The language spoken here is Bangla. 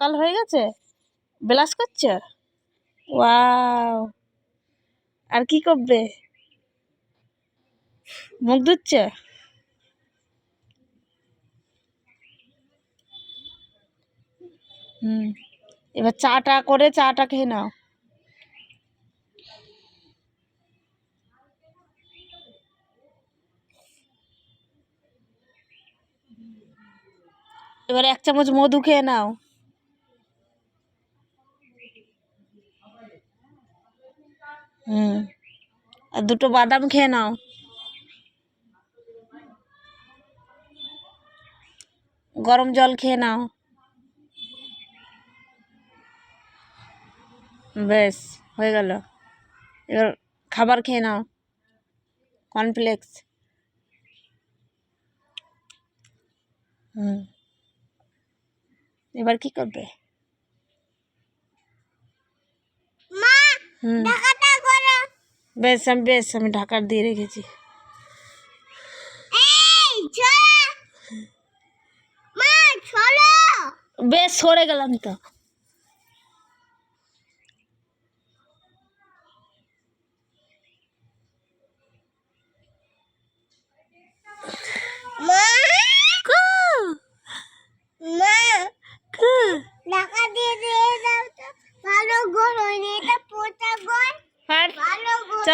সকাল হয়ে গেছে, ব্রাশ করছো? ওয়াও, আর কি করবে? মুখ ধুচ্ছ? হুম, এবার চাটা করে চাটা খেয়ে নাও। এবার 1 চামচ মধু খেয়ে নাও। হুম, আর 2টো বাদাম খেয়ে নাও। গরম জল খেয়ে নাও। বেশ, হয়ে গেল। এবার খাবার খেয়ে নাও, কর্নফ্লেক্স। হুম, এবার কি করবে? হুম, বেশ আমি ঢাকার দিয়ে রেখেছি। বেশ সরে গেলাম তো।